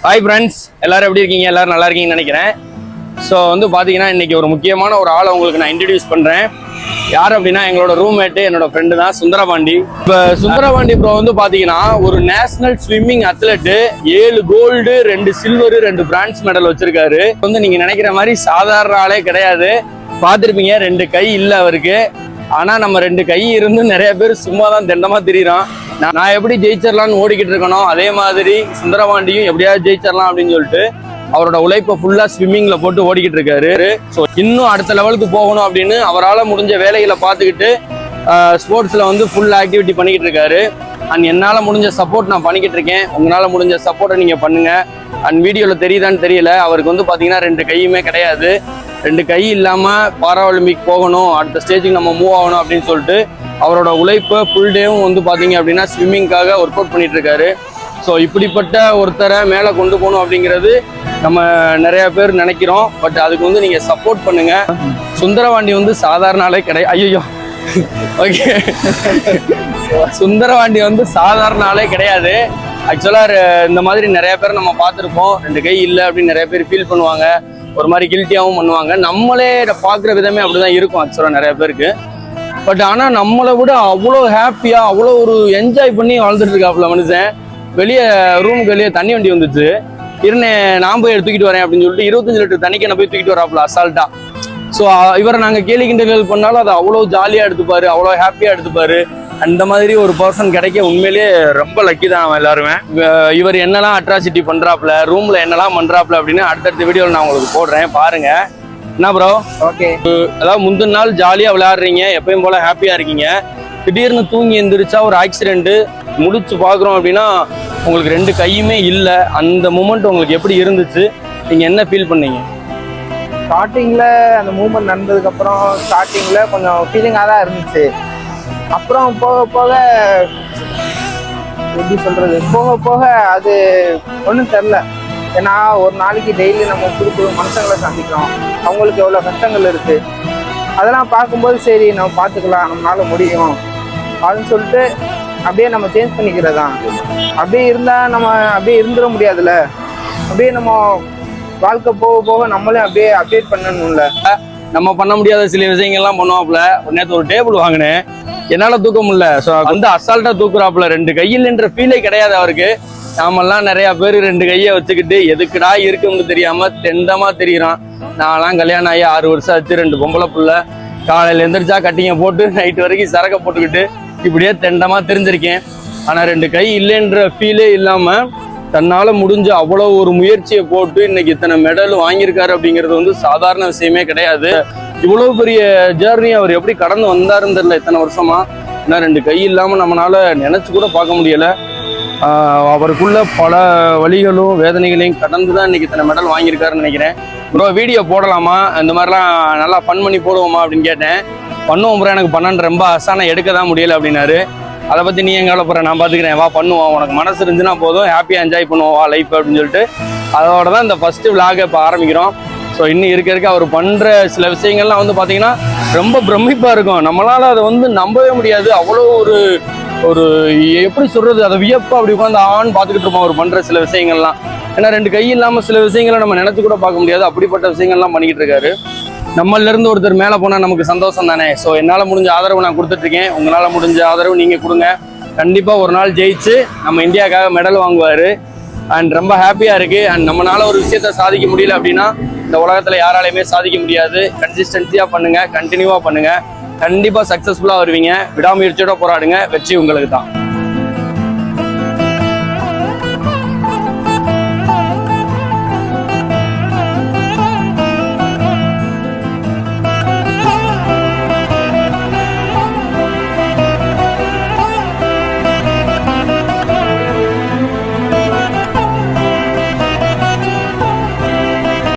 Hi friends, எல்லாரும் எப்படி இருக்கீங்க? எல்லாரும் நல்லா இருக்கீங்கன்னு நினைக்கிறேன். ஸோ பார்த்தீங்கன்னா இன்னைக்கு ஒரு முக்கியமான ஒரு ஆளை உங்களுக்கு நான் இன்ட்ரடியூஸ் பண்ணுறேன். யார் அப்படின்னா எங்களோட ரூம்மேட்டு, என்னோட ஃப்ரெண்டு தான் சுந்தரபாண்டி. இப்போ சுந்தரபாண்டி ப்ரோ பார்த்தீங்கன்னா ஒரு national swimming athlete. 7 gold 2 silver 2 bronze medal வச்சிருக்காரு. நீங்கள் நினைக்கிற மாதிரி சாதாரண ஆளே கிடையாது. பார்த்துருப்பீங்க, 2 கை இல்லை அவருக்கு. ஆனால் நம்ம 2 கை இருந்து நிறைய பேர் சும்மா தான் தெண்டமாக திரியிறோம். நான் எப்படி ஜெயிச்சிடலான்னு ஓடிக்கிட்டு இருக்கணும், அதே மாதிரி சுந்தரபாண்டியும் எப்படியாவது ஜெயிச்சிடலாம் அப்படின்னு சொல்லிட்டு அவரோட உழைப்பை ஃபுல்லா ஸ்விம்மிங்ல போட்டு ஓடிக்கிட்டு இருக்காரு. ஸோ இன்னும் அடுத்த லெவலுக்கு போகணும் அப்படின்னு அவரால் முடிஞ்ச வேலைகளை பார்த்துக்கிட்டு ஸ்போர்ட்ஸ்ல ஃபுல் ஆக்டிவிட்டி பண்ணிக்கிட்டு இருக்காரு. அண்ட் என்னால் முடிஞ்ச சப்போர்ட் நான் பண்ணிக்கிட்டு இருக்கேன். உங்களால் முடிஞ்ச சப்போர்ட்டை நீங்க பண்ணுங்க. அண்ட் வீடியோவில் தெரியுதான்னு தெரியல, அவருக்கு பார்த்தீங்கன்னா 2 கையுமே கிடையாது. 2 கை இல்லாமல் பாராஒலிம்பிக் போகணும், அடுத்த ஸ்டேஜுக்கு நம்ம மூவ் ஆகணும் அப்படின்னு சொல்லிட்டு அவரோட உழைப்பை ஃபுல் டேவும் பார்த்தீங்க அப்படின்னா ஸ்விம்மிங்காக ஒர்க் அவுட் பண்ணிட்டு இருக்காரு. ஸோ இப்படிப்பட்ட ஒருத்தரை மேலே கொண்டு போகணும் அப்படிங்கிறது நம்ம நிறைய பேர் நினைக்கிறோம். பட் அதுக்கு நீங்கள் சப்போர்ட் பண்ணுங்க. சுந்தரபாண்டி சாதாரண ஆளே கிடையாது. ஐயோ ஓகே, சுந்தரபாண்டி சாதாரண ஆளே கிடையாது. ஆக்சுவலாக இந்த மாதிரி நிறைய பேர் நம்ம பார்த்துருப்போம். 2 கை இல்லை அப்படின்னு நிறைய பேர் ஃபீல் பண்ணுவாங்க, ஒரு மாதிரி கில்ட்டியாகவும் பண்ணுவாங்க. நம்மளே பார்க்குற விதமே அப்படிதான் இருக்கும் ஆக்சுவலாக நிறைய பேருக்கு. பட் ஆனால் நம்மளை விட அவ்வளோ ஹாப்பியாக, அவ்வளோ ஒரு என்ஜாய் பண்ணி வாழ்ந்துட்டு இருக்காப்புல மனுஷன். வெளியே ரூமுக்கு வெளியே தண்ணி வண்டி வந்துச்சு, நான் போய் தூக்கிட்டு வரேன் அப்படின்னு சொல்லிட்டு 25 லிட்டர் தண்ணிக்கு என்ன போய் தூக்கிட்டு வராப்புல அசால்ட்டா. ஸோ இவரை நாங்கள் கேலி கிண்டல் பண்ணாலும் அதை அவ்வளோ ஜாலியாக எடுத்துப்பாரு, அவ்வளோ ஹாப்பியாக எடுத்துப்பாரு. அந்த மாதிரி ஒரு பர்சன் கிடைக்க உண்மையிலேயே ரொம்ப லக்கி தான் அவன் எல்லாருமே. இவர் என்னெல்லாம் அட்ராசிட்டி பண்ணுறாப்புல, ரூமில் என்னெல்லாம் பண்ணுறாப்புல அப்படின்னு அடுத்தடுத்த வீடியோவில் நான் உங்களுக்கு போடுறேன், பாருங்க. என்ன ப்ரோ? ஓகே. அதாவது முந்தின நாள் ஜாலியாக விளையாடுறீங்க, எப்பயும் போல ஹாப்பியாக இருக்கீங்க. திடீர்னு தூங்கி எந்திரிச்சா ஒரு ஆக்சிடென்ட் முடிச்சு பார்க்குறோம் அப்படின்னா உங்களுக்கு 2 கையுமே இல்லை. அந்த மூமெண்ட் உங்களுக்கு எப்படி இருந்துச்சு? நீங்கள் என்ன ஃபீல் பண்ணீங்க? ஸ்டார்டிங்கில் அந்த மூமெண்ட் நடந்ததுக்கப்புறம் ஸ்டார்டிங்கில் கொஞ்சம் ஃபீலிங்காக தான் இருந்துச்சு. அப்புறம் போக போக எப்படி சொல்கிறது, போக போக அது ஒன்றும் தெரில. ஏன்னா ஒரு நாளைக்கு டெய்லி நம்ம புது புது மனுஷங்களை சந்திக்கிறோம், அவங்களுக்கு எவ்வளோ கஷ்டங்கள் இருக்குது. அதெல்லாம் பார்க்கும்போது சரி நம்ம பார்த்துக்கலாம், நம்மளால முடியும் அப்படின்னு சொல்லிட்டு அப்படியே நம்ம சேஞ்ச் பண்ணிக்கிறதான். அப்படியே இருந்தால் நம்ம அப்படியே இருந்துட முடியாதுல்ல. அப்படியே நம்ம வாழ்க்கை போக போக நம்மளே அப்படியே அப்டேட் பண்ணணும்ல. நம்ம பண்ண முடியாத சில விஷயங்கள்லாம் பண்ணுவாப்புல. நேற்று ஒரு டேபிள் வாங்கினேன், என்னால் தூக்க முடியல. ஸோ அசால்ட்டாக தூக்குறாப்புல. 2 கையில்ன்ற ஃபீலே கிடையாது அவருக்கு. நாமெல்லாம் நிறைய பேர் 2 கையை வச்சுக்கிட்டு எதுக்குடா இருக்குன்னு தெரியாம தெண்டமா தெரியுறான். நான்லாம் கல்யாணம் ஆகி 6 வருஷம் ஆச்சு, 2 பொம்பளை புள்ள. காலையில எந்திரிச்சா கட்டிங்க போட்டு நைட்டு வரைக்கும் சரக்க போட்டுக்கிட்டு இப்படியே தெண்டமா தெரிஞ்சிருக்கேன். ஆனா 2 கை இல்லைன்ற ஃபீலே இல்லாம தன்னால முடிஞ்ச அவ்வளோ ஒரு முயற்சியை போட்டு இன்னைக்கு இத்தனை மெடல் வாங்கியிருக்காரு அப்படிங்கிறது சாதாரண விஷயமே கிடையாது. இவ்வளவு பெரிய ஜேர்னி அவர் எப்படி கடந்து வந்தாருன்னு தெரியல இத்தனை வருஷமா. ஏன்னா 2 கை இல்லாம நம்மளால நினைச்சு கூட பார்க்க முடியல. அவருக்குள்ள பல வழிகளும் வேதனைகளையும் கடந்து தான் இன்னைக்கு இத்தனை மெடல் வாங்கியிருக்காருன்னு நினைக்கிறேன். ப்ரோ வீடியோ போடலாமா, இந்த மாதிரிலாம் நல்லா ஃபன் பண்ணி போடுவோமா அப்படின்னு கேட்டேன். பண்ணுவோம் ப்ரோ, எனக்கு பண்ண ரொம்ப ஆசான எடுக்க தான் முடியல அப்படின்னாரு. அதை பற்றி நீ எங்கே போகிற, நான் பார்த்துக்கிறேன், வா பண்ணுவோம், உனக்கு மனசு இருந்துச்சுன்னா போதும், ஹாப்பியாக என்ஜாய் பண்ணுவோம் வா லைஃப் அப்படின்னு சொல்லிட்டு அதோட தான் இந்த ஃபஸ்ட்டு விளாகை இப்போ ஆரம்பிக்கிறோம். ஸோ இன்னும் இருக்க அவர் பண்ணுற சில விஷயங்கள்லாம் பார்த்தீங்கன்னா ரொம்ப பிரமிப்பாக இருக்கும். நம்மளால் அதை நம்பவே முடியாது. அவ்வளோ ஒரு எப்படி சொல்கிறது, அதை வியப்பா அப்படி உட்காந்து ஆன்னு பார்த்துக்கிட்டு இருப்போம் அவர் பண்ணுற சில விஷயங்கள்லாம். ஏன்னா 2 கை இல்லாமல் சில விஷயங்களை நம்ம நினச்சி கூட பார்க்க முடியாது. அப்படிப்பட்ட விஷயங்கள்லாம் பண்ணிக்கிட்டு இருக்காரு. நம்மளிருந்து ஒருத்தர் மேலே போனால் நமக்கு சந்தோஷம் தானே. ஸோ என்னால் முடிஞ்ச ஆதரவு நான் கொடுத்துட்ருக்கேன், உங்களால் முடிஞ்ச ஆதரவு நீங்கள் கொடுங்க. கண்டிப்பாக ஒரு நாள் ஜெயிச்சு நம்ம இந்தியாவுக்காக மெடல் வாங்குவார். அண்ட் ரொம்ப ஹாப்பியாக இருக்குது. அண்ட் நம்மளால ஒரு விஷயத்த சாதிக்க முடியல அப்படின்னா இந்த உலகத்தில் யாராலையுமே சாதிக்க முடியாது. கன்சிஸ்டன்சியாக பண்ணுங்கள், கண்டினியூவாக பண்ணுங்கள், கண்டிப்பாக சக்ஸஸ்ஃபுல்லாக வருவீங்க. விடாமுயற்சியோட போராடுங்க, வெற்றி உங்களுக்கு தான்.